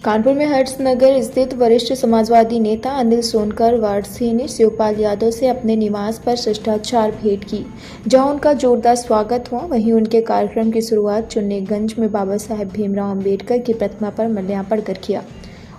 कानपुर में हर्षनगर स्थित वरिष्ठ समाजवादी नेता अनिल सोनकर वारसी ने शिवपाल यादव से अपने निवास पर शिष्टाचार भेंट की, जहां उनका जोरदार स्वागत हुआ। वहीं उनके कार्यक्रम की शुरुआत चुन्नीगंज में बाबा साहेब भीमराव अंबेडकर की प्रतिमा पर माल्यार्पण कर किया।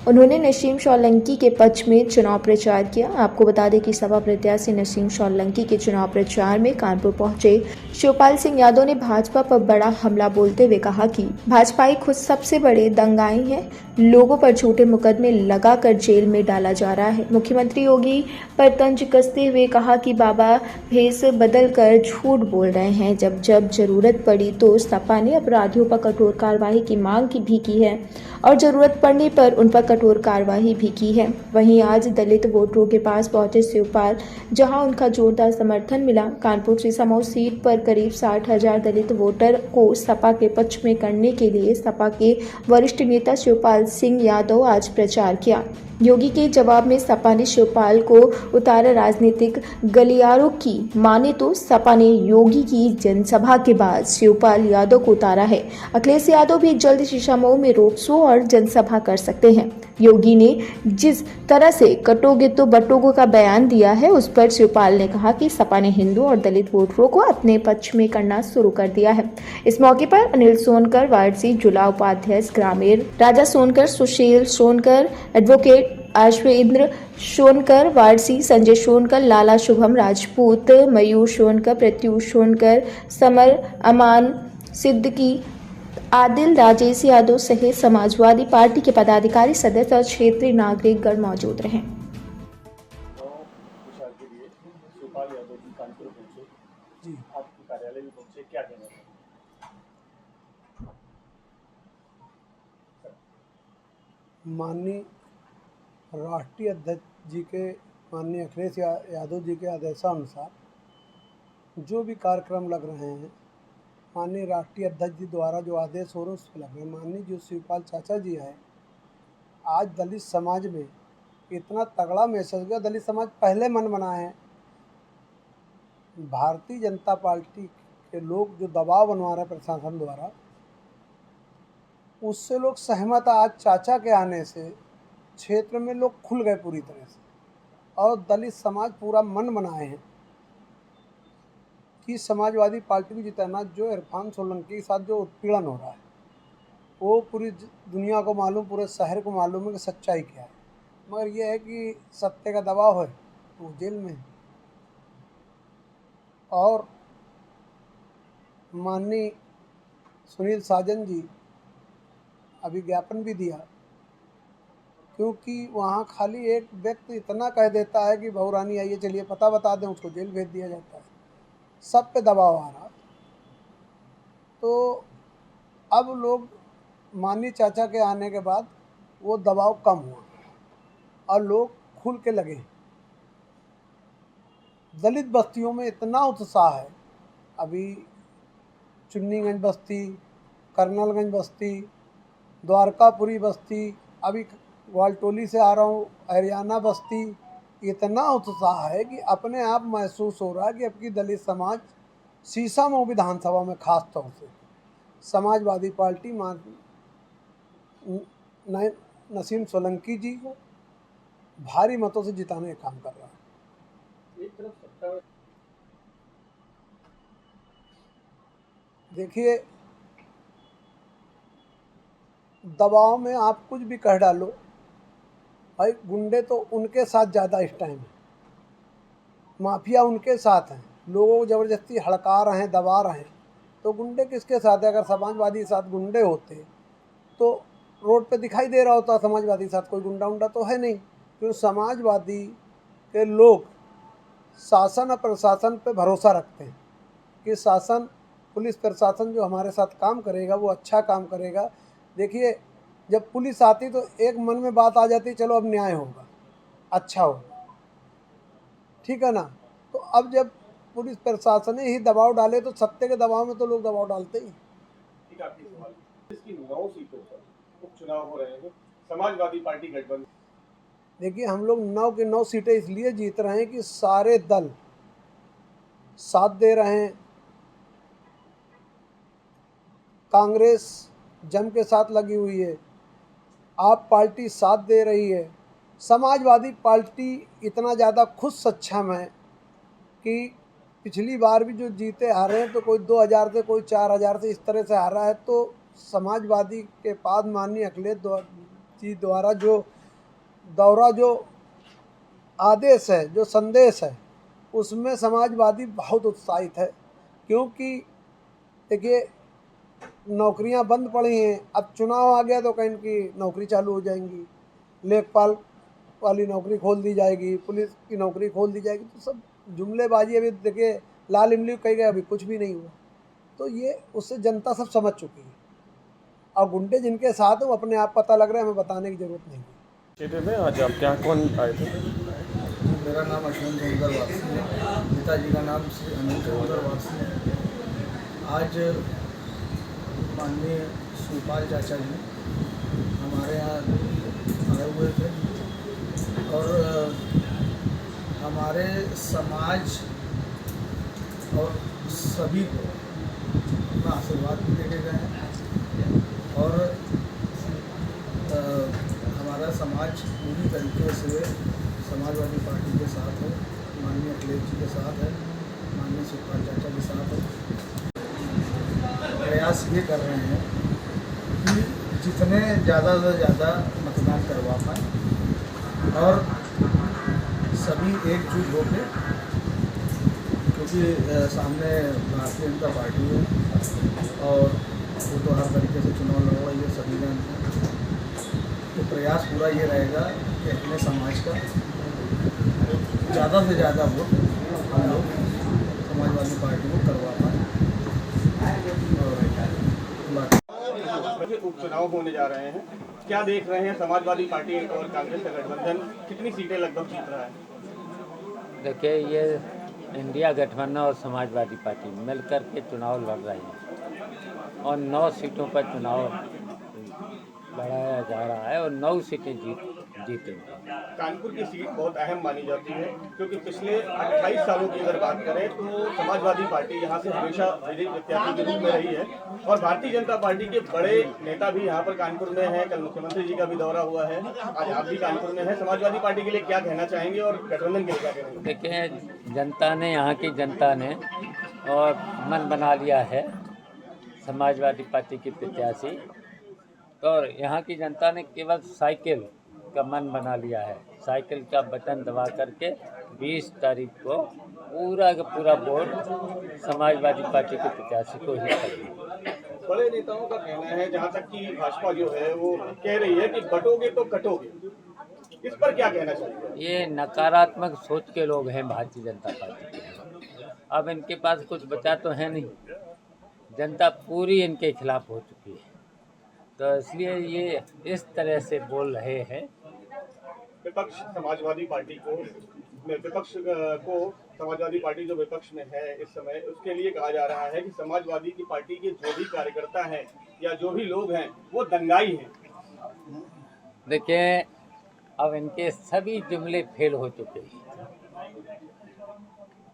उन्होंने नसीम सोलंकी के पक्ष में चुनाव प्रचार किया। आपको बता दें कि सपा प्रत्याशी नसीम सोलंकी के चुनाव प्रचार में कानपुर पहुंचे शिवपाल सिंह यादव ने भाजपा पर बड़ा हमला बोलते हुए कहा कि भाजपाई खुद सबसे बड़े दंगाई हैं, लोगों पर झूठे मुकदमे लगाकर जेल में डाला जा रहा है। मुख्यमंत्री योगी पर तंज कसते हुए कहा कि बाबा भेष बदलकर झूठ बोल रहे हैं। जब जब जरूरत पड़ी तो सपा ने अपराधियों पर कठोर कार्रवाई की मांग भी की है और जरूरत पड़ने पर उन पर कठोर कार्रवाई भी की है। वहीं आज दलित वोटरों के पास पहुंचे शिवपाल, जहां उनका जोरदार समर्थन मिला। कानपुर सीसामऊ सीट पर करीब 60,000 दलित वोटर को सपा के पक्ष में करने के लिए सपा के वरिष्ठ नेता शिवपाल सिंह यादव आज प्रचार किया। योगी के जवाब में सपा ने शिवपाल को उतारा। राजनीतिक गलियारों की माने तो सपा ने योगी की जनसभा के बाद शिवपाल यादव को उतारा है। अखिलेश यादव भी जल्द सीसामऊ में रोड शो और जनसभा कर सकते हैं। योगी ने जिस तरह से कटोगे तो बटोगे का बयान दिया है, उस पर शिवपाल ने कहा कि सपा ने हिंदू और दलित वोटरों को अपने पक्ष में करना शुरू कर दिया है। इस मौके पर अनिल सोनकर वारसी, जिला उपाध्यक्ष ग्रामीण राजा सोनकर, सुशील सोनकर, एडवोकेट आश्वेंद्र सोनकर वारसी, संजय सोनकर, लाला शुभम राजपूत, मयूर सोनकर, प्रत्युष सोनकर, समर अमान सिद्दीकी, आदिल राजेश यादव सहित समाजवादी पार्टी के पदाधिकारी, सदस्य और क्षेत्रीय नागरिकगण मौजूद रहे। शिवपाल यादव जी कानपुर पहुंचे जी, आपके कार्यालय में पहुंचे, क्या कहना है? माननीय राष्ट्रीय अध्यक्ष जी के, माननीय अखिलेश यादव जी के आदेशानुसार जो भी कार्यक्रम लग रहे हैं, माननीय राष्ट्रीय अध्यक्ष जी द्वारा जो आदेश हो रहे हैं उस पर लग रहे हैं। माननीय जो शिवपाल चाचा जी हैं, आज दलित समाज में इतना तगड़ा मैसेज गया। दलित समाज पहले मन बनाए हैं, भारतीय जनता पार्टी के लोग जो दबाव बनवा रहे हैं प्रशासन द्वारा, उससे लोग सहमत। आज चाचा के आने से क्षेत्र में लोग खुल गए पूरी तरह से, और दलित समाज पूरा मन बनाए हैं कि समाजवादी पार्टी को जिताना। जो इरफान सोलंकी के साथ जो उत्पीड़न हो रहा है, वो पूरी दुनिया को मालूम, पूरे शहर को मालूम है कि सच्चाई क्या है। मगर यह है कि सत्य का दबाव है तो वो जेल में है। और माननीय सुनील साजन जी अभी ज्ञापन भी दिया, क्योंकि वहाँ खाली एक व्यक्ति इतना कह देता है कि बहू रानी आइए चलिए पता बता दें, उसको जेल भेज दिया जाता है। सब पे दबाव आ रहा। तो अब लोग माननीय चाचा के आने के बाद वो दबाव कम हुआ और लोग खुल के लगे। दलित बस्तियों में इतना उत्साह है। अभी चुन्नीगंज बस्ती, कर्नलगंज बस्ती, द्वारकापुरी बस्ती, अभी ग्वालटोली से आ रहा हूँ, हरियाणा बस्ती, इतना उत्साह है कि अपने आप महसूस हो रहा है कि अब की दलित समाज सीसामऊ विधानसभा में खास तौर से समाजवादी पार्टी नसीम सोलंकी जी को भारी मतों से जिताने का काम कर रहा है। एक तरफ सत्ता, देखिए दबाव में आप कुछ भी कह डालो भाई, गुंडे तो उनके साथ ज़्यादा इस टाइम है, माफिया उनके साथ हैं, लोगों को ज़बरदस्ती हड़का रहे हैं, दबा रहे हैं। तो गुंडे किसके साथ है? अगर समाजवादी के साथ गुंडे होते तो रोड पे दिखाई दे रहा होता समाजवादी के साथ कोई गुंडा उंडा तो है नहीं। क्योंकि समाजवादी के लोग शासन और प्रशासन पे भरोसा रखते हैं कि शासन, पुलिस प्रशासन जो हमारे साथ काम करेगा वो अच्छा काम करेगा। देखिए जब पुलिस आती तो एक मन में बात आ जाती, चलो अब न्याय होगा, अच्छा होगा, ठीक है ना। तो अब जब पुलिस प्रशासन ही दबाव डाले तो सत्य के दबाव में तो लोग दबाव डालते ही। ठीक है, आपकी सवाल इसकी 9 सीटों पर उपचुनाव हो रहे हैं, समाजवादी पार्टी गठबंधन। देखिए हम लोग 9 की 9 सीटें इसलिए जीत रहे हैं कि सारे दल साथ दे रहे हैं। कांग्रेस जम के साथ लगी हुई है, आप पार्टी साथ दे रही है। समाजवादी पार्टी इतना ज़्यादा खुद सक्षम है कि पिछली बार भी जो जीते हारे हैं तो कोई 2000 से कोई 4000 से इस तरह से हारा है। तो समाजवादी के पास माननीय अखिलेश जी द्वारा जो दौरा जो आदेश है, जो संदेश है, उसमें समाजवादी बहुत उत्साहित है। क्योंकि देखिए नौकरियां बंद पड़ी हैं, अब चुनाव आ गया तो कहीं की नौकरी चालू हो जाएंगी, लेखपाल वाली नौकरी खोल दी जाएगी, पुलिस की नौकरी खोल दी जाएगी। तो सब जुमलेबाजी अभी देखिए लाल इमली कही गए, अभी कुछ भी नहीं हुआ। तो ये उससे जनता सब समझ चुकी है। और गुंडे जिनके साथ हैं वो अपने आप पता लग रहा है, हमें बताने की जरूरत नहीं है। क्षेत्र में आज आप क्या कौन आए थे? मेरा नाम अश्विन सोनकर वासी है, पिताजी का नाम श्री अनिल सोनकर वासी है। आज माननीय शिवपाल चाचा जी हमारे यहाँ आए हुए थे और हमारे समाज और सभी को अपना आशीर्वाद भी देके गए हैं। और हमारा समाज पूरी तरीके से समाजवादी पार्टी के साथ है, माननीय अखिलेश जी के साथ है, माननीय शिवपाल चाचा के साथ है। प्रयास ये कर रहे हैं कि जितने ज़्यादा से ज़्यादा मतदान करवा पाएँ और सभी एकजुट होकर, क्योंकि सामने भारतीय जनता पार्टी है और वो तो हर तरीके से चुनाव लड़ रही है, सभी जानते हैं। तो प्रयास पूरा ये रहेगा कि अपने समाज का ज़्यादा से ज़्यादा वोट हम लोग समाजवादी पार्टी को करवा पाएँ। और उपचुनाव होने जा रहे हैं, क्या देख रहे हैं? समाजवादी पार्टी और कांग्रेस का गठबंधन कितनी सीटें लगभग जीत रहा है? देखिए, ये इंडिया गठबंधन और समाजवादी पार्टी मिलकर के चुनाव लड़ रही है और 9 सीटों पर चुनाव लड़ाया जा रहा है और 9 सीटें जीतेंगे। कानपुर की सीट बहुत अहम मानी जाती है क्योंकि पिछले 28 सालों की अगर बात करें तो समाजवादी पार्टी यहाँ से हमेशा विजयी प्रत्याशी के रूप में रही है और भारतीय जनता पार्टी के बड़े नेता भी यहाँ पर कानपुर में हैं। कल मुख्यमंत्री जी का भी दौरा हुआ है, आज आप भी कानपुर में हैं। समाजवादी पार्टी के लिए क्या कहना चाहेंगे और गठबंधन के लिए क्या कहेंगे? देखिए, जनता ने, यहाँ की जनता ने और मन बना लिया है समाजवादी पार्टी की प्रत्याशी। और यहाँ की जनता ने केवल साइकिल का मन बना लिया है। साइकिल का बटन दबा करके 20 तारीख को पूरा का पूरा वोट समाजवादी पार्टी के प्रत्याशी को ही करेंगे। बड़े नेताओं का कहना है, जहाँ तक कि भाजपा जो है वो कह रही है कि बटोगे तो कटोगे, इस पर क्या कहना चाहिए? ये नकारात्मक सोच के लोग हैं भारतीय जनता पार्टी के। अब इनके पास कुछ बचा तो है नहीं, जनता पूरी इनके खिलाफ हो चुकी है, तो इसलिए ये इस तरह से बोल रहे हैं। विपक्ष समाजवादी पार्टी को समाजवादी पार्टी जो विपक्ष में है इस समय, उसके लिए कहा जा रहा है कि समाजवादी की पार्टी के जो भी कार्यकर्ता हैं या जो भी लोग हैं वो दंगाई हैं। देखिए, अब इनके सभी जुमले फेल हो चुके हैं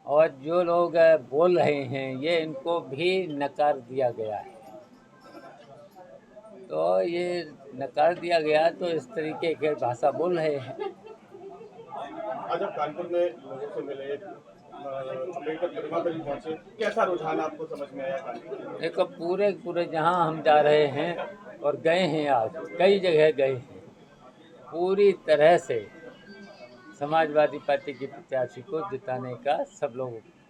और जो लोग बोल रहे हैं ये इनको भी नकार दिया गया है। तो ये नकार दिया गया तो इस तरीके की भाषा बोल रहे हैं। आज आप कानपुर में लोगों से मिले, अम्बेडकर प्रतिमा पर भी पहुंचे, कैसा रुझान आपको समझ में आया कानपुर? देखो, पूरे जहां हम जा रहे हैं और गए हैं, आज कई जगह गए हैं, पूरी तरह से समाजवादी पार्टी की प्रत्याशी को जिताने का सब लोग